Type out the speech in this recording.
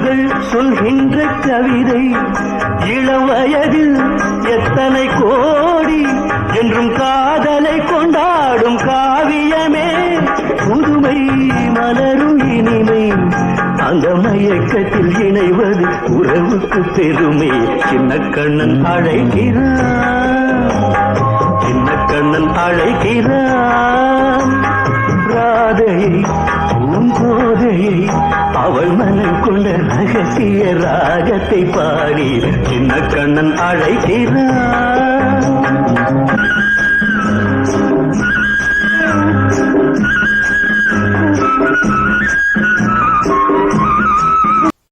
தெய்வங்கள் சொல்கின்ற கவிதை இளவயதில் எத்தனை கோடி என்றும் காதலை கொண்டாடும் காவியமே புதுமை மலரும் இனிமை அந்த மயக்கத்தில் இணைவது உறவுக்கு பெருமை சின்ன கண்ணன் அழைக்கிறான் சின்ன கண்ணன் அழைக்கிறான் ராதையை பூங்கோதையை அவள் மனம் கொண்ட ரகசிய ராகத்தை பாடி சின்ன கண்ணன் அழைக்கிறான்